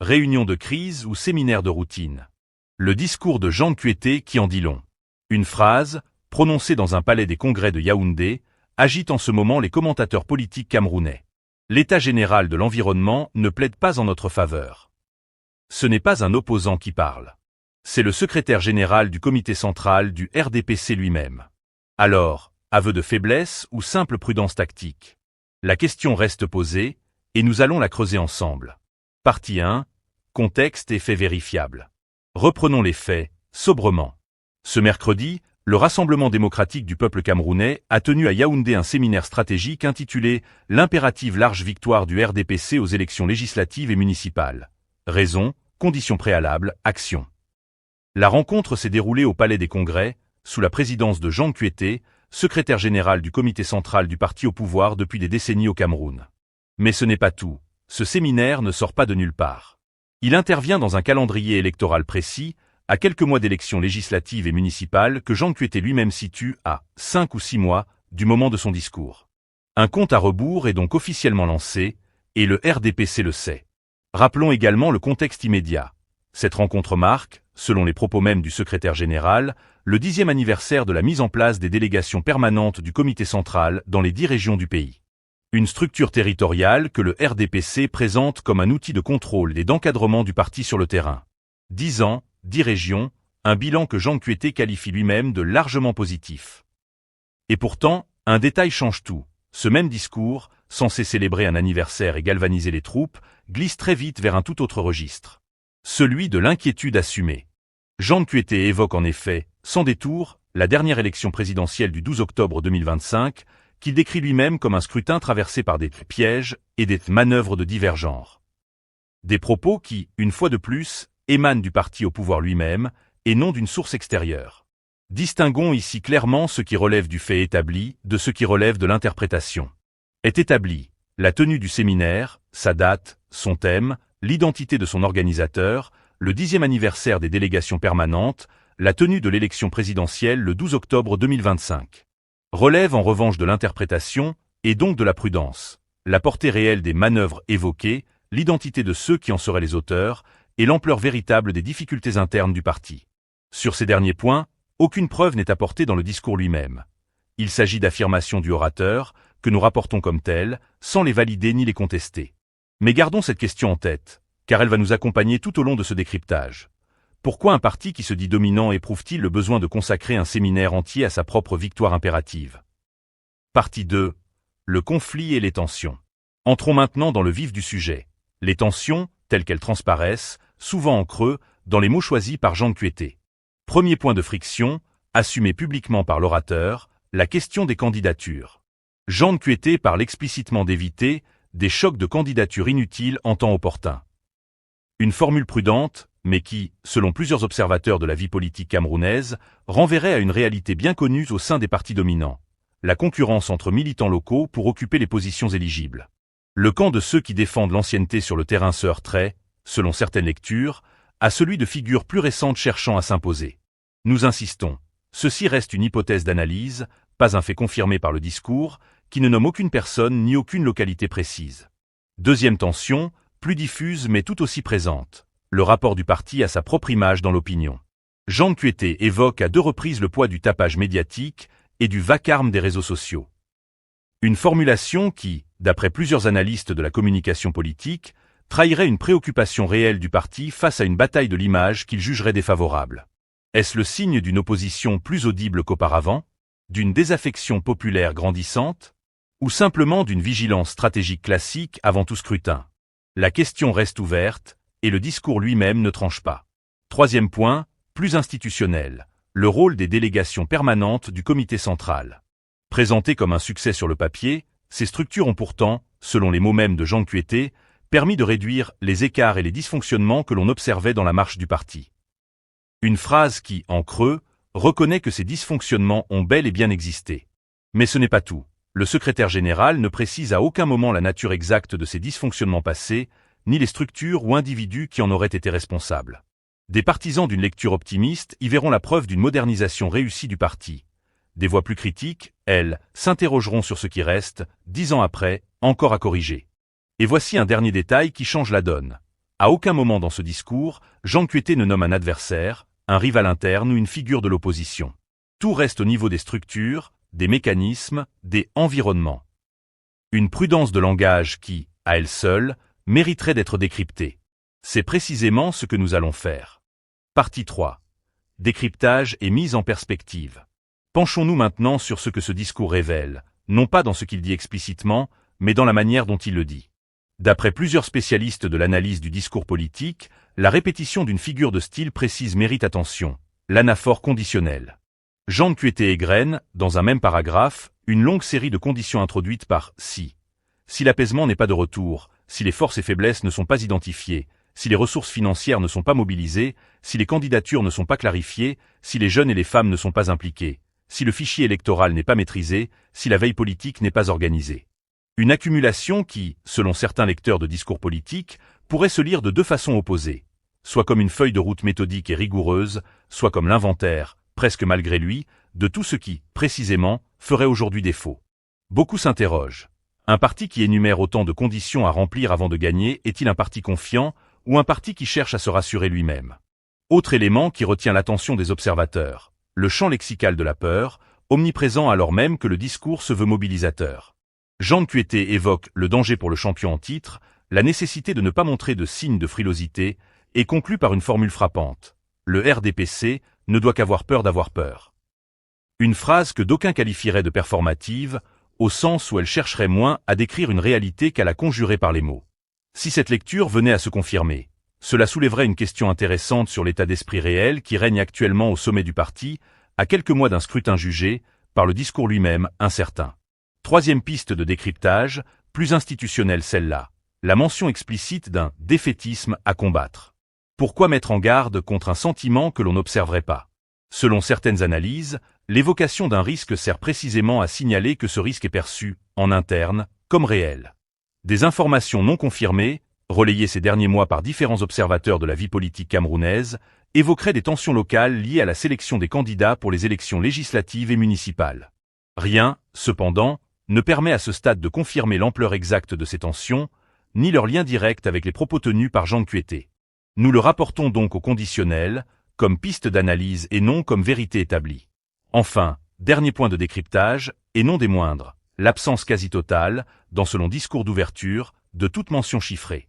Réunion de crise ou séminaire de routine. Le discours de Jean Kueté qui en dit long. Une phrase, prononcée dans un palais des congrès de Yaoundé, agite en ce moment les commentateurs politiques camerounais. L'état général de l'environnement ne plaide pas en notre faveur. Ce n'est pas un opposant qui parle. C'est le secrétaire général du comité central du RDPC lui-même. Alors, aveu de faiblesse ou simple prudence tactique? La question reste posée, et nous allons la creuser ensemble. Partie 1. Contexte et faits vérifiables. Reprenons les faits, sobrement. Ce mercredi, le Rassemblement démocratique du peuple camerounais a tenu à Yaoundé un séminaire stratégique intitulé « L'impérative large victoire du RDPC aux élections législatives et municipales. Raison, conditions préalables, action ». La rencontre s'est déroulée au Palais des Congrès, sous la présidence de Jean Kueté, secrétaire général du comité central du parti au pouvoir depuis des décennies au Cameroun. Mais ce n'est pas tout. Ce séminaire ne sort pas de nulle part. Il intervient dans un calendrier électoral précis, à quelques mois d'élections législatives et municipales que Jean Kueté lui-même situe à 5 ou 6 mois du moment de son discours. Un compte à rebours est donc officiellement lancé, et le RDPC le sait. Rappelons également le contexte immédiat. Cette rencontre marque, selon les propos mêmes du secrétaire général, le 10e anniversaire de la mise en place des délégations permanentes du comité central dans les 10 régions du pays. Une structure territoriale que le RDPC présente comme un outil de contrôle et d'encadrement du parti sur le terrain. 10 ans, 10 régions, un bilan que Jean Kueté qualifie lui-même de largement positif. Et pourtant, un détail change tout. Ce même discours, censé célébrer un anniversaire et galvaniser les troupes, glisse très vite vers un tout autre registre. Celui de l'inquiétude assumée. Jean Kueté évoque en effet, sans détour, la dernière élection présidentielle du 12 octobre 2025, qu'il décrit lui-même comme un scrutin traversé par des pièges et des manœuvres de divers genres. Des propos qui, une fois de plus, émanent du parti au pouvoir lui-même, et non d'une source extérieure. Distinguons ici clairement ce qui relève du fait établi de ce qui relève de l'interprétation. Est établi la tenue du séminaire, sa date, son thème, l'identité de son organisateur, le 10e anniversaire des délégations permanentes, la tenue de l'élection présidentielle le 12 octobre 2025. Relève en revanche de l'interprétation, et donc de la prudence, la portée réelle des manœuvres évoquées, l'identité de ceux qui en seraient les auteurs, et l'ampleur véritable des difficultés internes du parti. Sur ces derniers points, aucune preuve n'est apportée dans le discours lui-même. Il s'agit d'affirmations du orateur, que nous rapportons comme telles, sans les valider ni les contester. Mais gardons cette question en tête, car elle va nous accompagner tout au long de ce décryptage. Pourquoi un parti qui se dit dominant éprouve-t-il le besoin de consacrer un séminaire entier à sa propre victoire impérative? Partie 2. Le conflit et les tensions. Entrons maintenant dans le vif du sujet. Les tensions, telles qu'elles transparaissent, souvent en creux, dans les mots choisis par Jean Kueté. Premier point de friction, assumé publiquement par l'orateur, la question des candidatures. Jean Kueté parle explicitement d'éviter des chocs de candidatures inutiles en temps opportun. Une formule prudente, mais qui, selon plusieurs observateurs de la vie politique camerounaise, renverrait à une réalité bien connue au sein des partis dominants. La concurrence entre militants locaux pour occuper les positions éligibles. Le camp de ceux qui défendent l'ancienneté sur le terrain se heurterait, selon certaines lectures, à celui de figures plus récentes cherchant à s'imposer. Nous insistons, ceci reste une hypothèse d'analyse, pas un fait confirmé par le discours, qui ne nomme aucune personne ni aucune localité précise. Deuxième tension, plus diffuse mais tout aussi présente, le rapport du parti à sa propre image dans l'opinion. Jean Kueté évoque à 2 reprises le poids du tapage médiatique et du vacarme des réseaux sociaux. Une formulation qui, d'après plusieurs analystes de la communication politique, trahirait une préoccupation réelle du parti face à une bataille de l'image qu'il jugerait défavorable. Est-ce le signe d'une opposition plus audible qu'auparavant, d'une désaffection populaire grandissante, ou simplement d'une vigilance stratégique classique avant tout scrutin? La question reste ouverte, et le discours lui-même ne tranche pas. Troisième point, plus institutionnel, le rôle des délégations permanentes du comité central. Présentées comme un succès sur le papier, ces structures ont pourtant, selon les mots mêmes de Jean Kueté, permis de réduire les écarts et les dysfonctionnements que l'on observait dans la marche du parti. Une phrase qui, en creux, reconnaît que ces dysfonctionnements ont bel et bien existé. Mais ce n'est pas tout. Le secrétaire général ne précise à aucun moment la nature exacte de ces dysfonctionnements passés, ni les structures ou individus qui en auraient été responsables. Des partisans d'une lecture optimiste y verront la preuve d'une modernisation réussie du parti. Des voix plus critiques, elles, s'interrogeront sur ce qui reste, 10 ans après, encore à corriger. Et voici un dernier détail qui change la donne. À aucun moment dans ce discours, Jean Kueté ne nomme un adversaire, un rival interne ou une figure de l'opposition. Tout reste au niveau des structures, des mécanismes, des environnements. Une prudence de langage qui, à elle seule, mériterait d'être décryptée. C'est précisément ce que nous allons faire. Partie 3. Décryptage et mise en perspective. Penchons-nous maintenant sur ce que ce discours révèle, non pas dans ce qu'il dit explicitement, mais dans la manière dont il le dit. D'après plusieurs spécialistes de l'analyse du discours politique, la répétition d'une figure de style précise mérite attention, l'anaphore conditionnelle. Jean Kueté égrène, dans un même paragraphe, une longue série de conditions introduites par « si ». Si l'apaisement n'est pas de retour, si les forces et faiblesses ne sont pas identifiées, si les ressources financières ne sont pas mobilisées, si les candidatures ne sont pas clarifiées, si les jeunes et les femmes ne sont pas impliqués, si le fichier électoral n'est pas maîtrisé, si la veille politique n'est pas organisée. Une accumulation qui, selon certains lecteurs de discours politiques, pourrait se lire de deux façons opposées, soit comme une feuille de route méthodique et rigoureuse, soit comme l'inventaire, presque malgré lui, de tout ce qui, précisément, ferait aujourd'hui défaut. Beaucoup s'interrogent. Un parti qui énumère autant de conditions à remplir avant de gagner est-il un parti confiant ou un parti qui cherche à se rassurer lui-même? Autre élément qui retient l'attention des observateurs, le champ lexical de la peur, omniprésent alors même que le discours se veut mobilisateur. Jean Kueté évoque le danger pour le champion en titre, la nécessité de ne pas montrer de signes de frilosité, et conclut par une formule frappante. Le RDPC ne doit qu'avoir peur d'avoir peur. Une phrase que d'aucuns qualifieraient de performative, au sens où elle chercherait moins à décrire une réalité qu'à la conjurer par les mots. Si cette lecture venait à se confirmer, cela soulèverait une question intéressante sur l'état d'esprit réel qui règne actuellement au sommet du parti, à quelques mois d'un scrutin jugé, par le discours lui-même, incertain. Troisième piste de décryptage, plus institutionnelle celle-là, la mention explicite d'un défaitisme à combattre. Pourquoi mettre en garde contre un sentiment que l'on n'observerait pas? Selon certaines analyses, l'évocation d'un risque sert précisément à signaler que ce risque est perçu, en interne, comme réel. Des informations non confirmées, relayées ces derniers mois par différents observateurs de la vie politique camerounaise, évoqueraient des tensions locales liées à la sélection des candidats pour les élections législatives et municipales. Rien, cependant, ne permet à ce stade de confirmer l'ampleur exacte de ces tensions, ni leur lien direct avec les propos tenus par Jean Kueté. Nous le rapportons donc au conditionnel, comme piste d'analyse et non comme vérité établie. Enfin, dernier point de décryptage, et non des moindres, l'absence quasi totale, dans ce long discours d'ouverture, de toute mention chiffrée.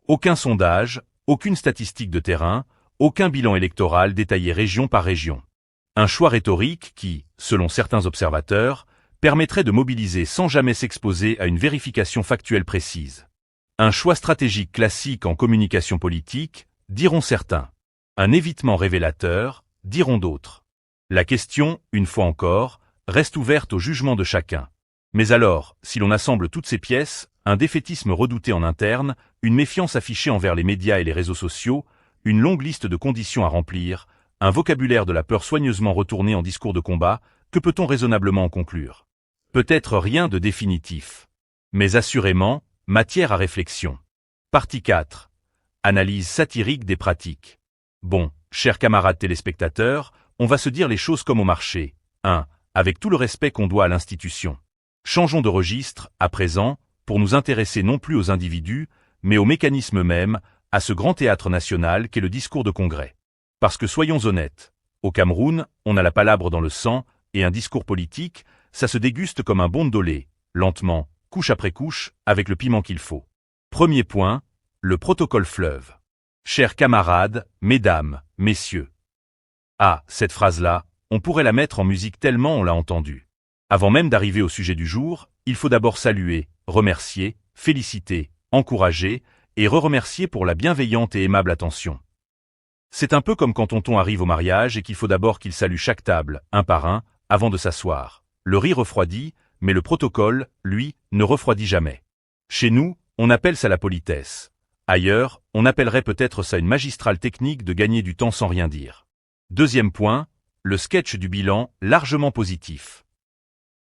Aucun sondage, aucune statistique de terrain, aucun bilan électoral détaillé région par région. Un choix rhétorique qui, selon certains observateurs, permettrait de mobiliser sans jamais s'exposer à une vérification factuelle précise. Un choix stratégique classique en communication politique, diront certains. Un évitement révélateur, diront d'autres. La question, une fois encore, reste ouverte au jugement de chacun. Mais alors, si l'on assemble toutes ces pièces, un défaitisme redouté en interne, une méfiance affichée envers les médias et les réseaux sociaux, une longue liste de conditions à remplir, un vocabulaire de la peur soigneusement retourné en discours de combat, que peut-on raisonnablement en conclure? Peut-être rien de définitif. Mais assurément, matière à réflexion. Partie 4. Analyse satirique des pratiques. Bon, chers camarades téléspectateurs, on va se dire les choses comme au marché. 1. Avec tout le respect qu'on doit à l'institution. Changeons de registre, à présent, pour nous intéresser non plus aux individus, mais aux mécanismes mêmes, à ce grand théâtre national qu'est le discours de congrès. Parce que soyons honnêtes, au Cameroun, on a la palabre dans le sang, et un discours politique, ça se déguste comme un bon ndolé, lentement, couche après couche, avec le piment qu'il faut. Premier point, le protocole fleuve. Chers camarades, mesdames, messieurs. Ah, cette phrase-là, on pourrait la mettre en musique tellement on l'a entendue. Avant même d'arriver au sujet du jour, il faut d'abord saluer, remercier, féliciter, encourager et re-remercier pour la bienveillante et aimable attention. C'est un peu comme quand tonton arrive au mariage et qu'il faut d'abord qu'il salue chaque table, un par un, avant de s'asseoir. Le riz refroidit, mais le protocole, lui, ne refroidit jamais. Chez nous, on appelle ça la politesse. Ailleurs, on appellerait peut-être ça une magistrale technique de gagner du temps sans rien dire. Deuxième point, le sketch du bilan, largement positif.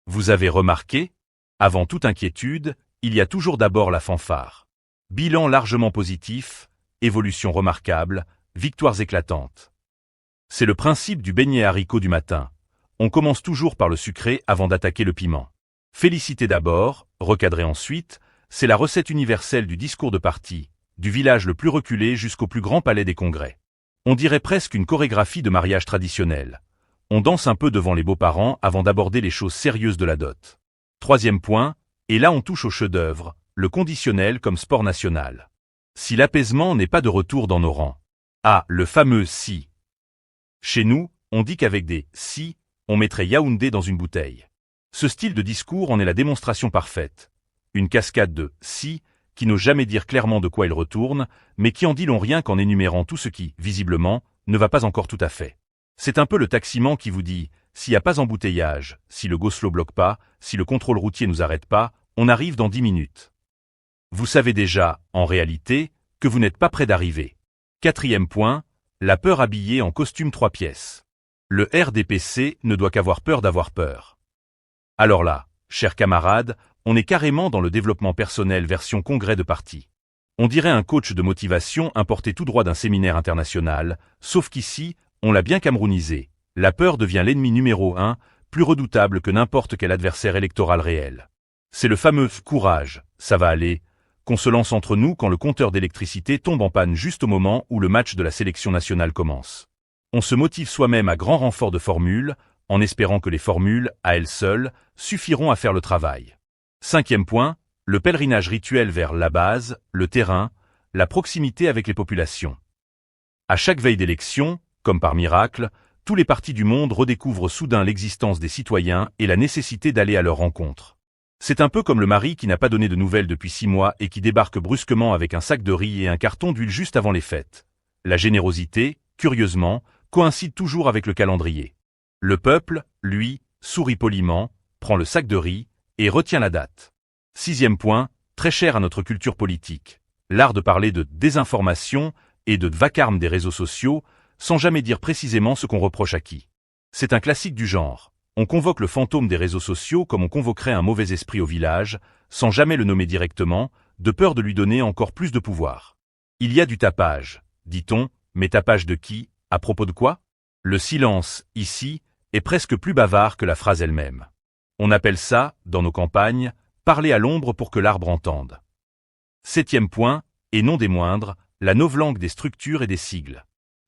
Vous avez remarqué? Avant toute inquiétude, il y a toujours d'abord la fanfare. Bilan largement positif, évolution remarquable, victoires éclatantes. C'est le principe du beignet haricot du matin. On commence toujours par le sucré avant d'attaquer le piment. Féliciter d'abord, recadrer ensuite, c'est la recette universelle du discours de parti, du village le plus reculé jusqu'au plus grand palais des congrès. On dirait presque une chorégraphie de mariage traditionnel. On danse un peu devant les beaux-parents avant d'aborder les choses sérieuses de la dot. Troisième point, et là on touche au chef-d'œuvre, le conditionnel comme sport national. Si l'apaisement n'est pas de retour dans nos rangs. Ah, le fameux si. Chez nous, on dit qu'avec des si, on mettrait Yaoundé dans une bouteille. Ce style de discours en est la démonstration parfaite. Une cascade de si, qui n'ose jamais dire clairement de quoi il retourne, mais qui en dit long rien qu'en énumérant tout ce qui, visiblement, ne va pas encore tout à fait. C'est un peu le taximan qui vous dit, s'il n'y a pas embouteillage, si le go-slow bloque pas, si le contrôle routier nous arrête pas, on arrive dans 10 minutes. Vous savez déjà, en réalité, que vous n'êtes pas près d'arriver. Quatrième point, la peur habillée en costume 3 pièces. Le RDPC ne doit qu'avoir peur d'avoir peur. Alors là, chers camarades, on est carrément dans le développement personnel version congrès de parti. On dirait un coach de motivation importé tout droit d'un séminaire international, sauf qu'ici, on l'a bien camerounisé. La peur devient l'ennemi numéro 1, plus redoutable que n'importe quel adversaire électoral réel. C'est le fameux « courage, ça va aller », qu'on se lance entre nous quand le compteur d'électricité tombe en panne juste au moment où le match de la sélection nationale commence. On se motive soi-même à grand renfort de formules, en espérant que les formules, à elles seules, suffiront à faire le travail. Cinquième point, le pèlerinage rituel vers la base, le terrain, la proximité avec les populations. À chaque veille d'élection, comme par miracle, tous les partis du monde redécouvrent soudain l'existence des citoyens et la nécessité d'aller à leur rencontre. C'est un peu comme le mari qui n'a pas donné de nouvelles depuis 6 mois et qui débarque brusquement avec un sac de riz et un carton d'huile juste avant les fêtes. La générosité, curieusement, coïncide toujours avec le calendrier. Le peuple, lui, sourit poliment, prend le sac de riz et retient la date. Sixième point, très cher à notre culture politique. L'art de parler de désinformation et de vacarme des réseaux sociaux, sans jamais dire précisément ce qu'on reproche à qui. C'est un classique du genre. On convoque le fantôme des réseaux sociaux comme on convoquerait un mauvais esprit au village, sans jamais le nommer directement, de peur de lui donner encore plus de pouvoir. Il y a du tapage, dit-on, mais tapage de qui, à propos de quoi? Le silence, ici, est presque plus bavard que la phrase elle-même. On appelle ça, dans nos campagnes, parler à l'ombre pour que l'arbre entende. Septième point, et non des moindres, la novlangue des structures et des sigles.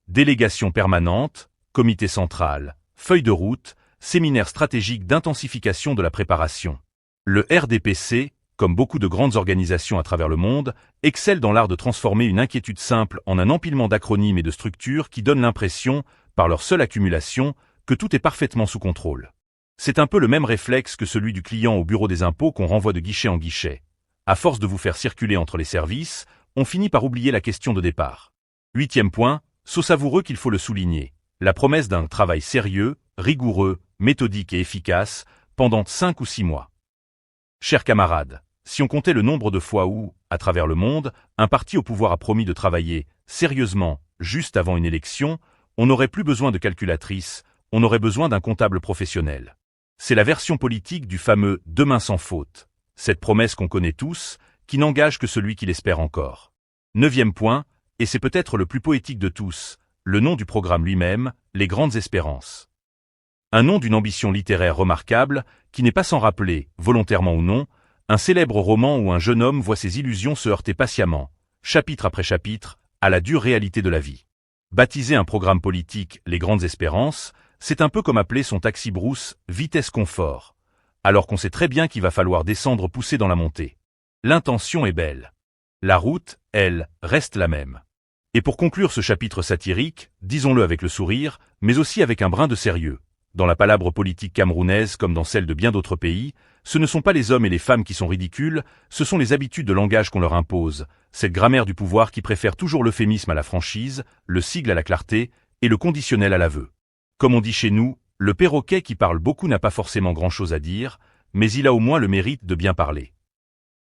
Délégation permanente, comité central, feuille de route, séminaire stratégique d'intensification de la préparation. Le RDPC, comme beaucoup de grandes organisations à travers le monde, excelle dans l'art de transformer une inquiétude simple en un empilement d'acronymes et de structures qui donnent l'impression, par leur seule accumulation, que tout est parfaitement sous contrôle. C'est un peu le même réflexe que celui du client au bureau des impôts qu'on renvoie de guichet en guichet. À force de vous faire circuler entre les services, on finit par oublier la question de départ. Huitième point, saut savoureux qu'il faut le souligner. La promesse d'un travail sérieux, rigoureux, méthodique et efficace, pendant 5 ou 6 mois. Chers camarades, si on comptait le nombre de fois où, à travers le monde, un parti au pouvoir a promis de travailler sérieusement, juste avant une élection, on n'aurait plus besoin de calculatrice, on aurait besoin d'un comptable professionnel. C'est la version politique du fameux « demain sans faute », cette promesse qu'on connaît tous, qui n'engage que celui qui l'espère encore. Neuvième point, et c'est peut-être le plus poétique de tous, le nom du programme lui-même, Les Grandes Espérances. Un nom d'une ambition littéraire remarquable, qui n'est pas sans rappeler, volontairement ou non, un célèbre roman où un jeune homme voit ses illusions se heurter patiemment, chapitre après chapitre, à la dure réalité de la vie. Baptiser un programme politique Les Grandes Espérances, c'est un peu comme appeler son taxi brousse Vitesse Confort, alors qu'on sait très bien qu'il va falloir descendre pousser dans la montée. L'intention est belle. La route, elle, reste la même. Et pour conclure ce chapitre satirique, disons-le avec le sourire, mais aussi avec un brin de sérieux. Dans la palabre politique camerounaise comme dans celle de bien d'autres pays, ce ne sont pas les hommes et les femmes qui sont ridicules, ce sont les habitudes de langage qu'on leur impose, cette grammaire du pouvoir qui préfère toujours l'euphémisme à la franchise, le sigle à la clarté et le conditionnel à l'aveu. Comme on dit chez nous, le perroquet qui parle beaucoup n'a pas forcément grand-chose à dire, mais il a au moins le mérite de bien parler.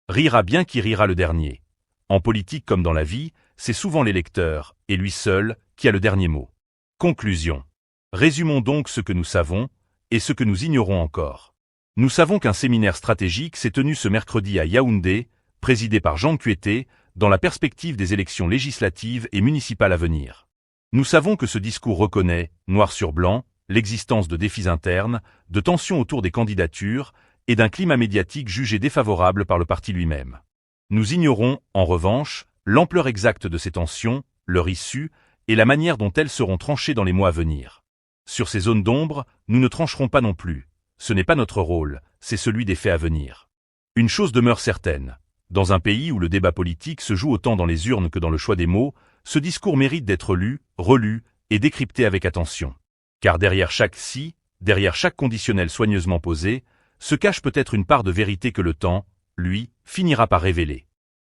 Rira bien qui rira le dernier. En politique comme dans la vie, c'est souvent l'électeur, et lui seul, qui a le dernier mot. Conclusion. Résumons donc ce que nous savons, et ce que nous ignorons encore. Nous savons qu'un séminaire stratégique s'est tenu ce mercredi à Yaoundé, présidé par Jean Kueté, dans la perspective des élections législatives et municipales à venir. Nous savons que ce discours reconnaît, noir sur blanc, l'existence de défis internes, de tensions autour des candidatures et d'un climat médiatique jugé défavorable par le parti lui-même. Nous ignorons, en revanche, l'ampleur exacte de ces tensions, leur issue, et la manière dont elles seront tranchées dans les mois à venir. Sur ces zones d'ombre, nous ne trancherons pas non plus. Ce n'est pas notre rôle, c'est celui des faits à venir. Une chose demeure certaine. Dans un pays où le débat politique se joue autant dans les urnes que dans le choix des mots, ce discours mérite d'être lu, relu et décrypté avec attention. Car derrière chaque si, derrière chaque conditionnel soigneusement posé, se cache peut-être une part de vérité que le temps, lui, finira par révéler.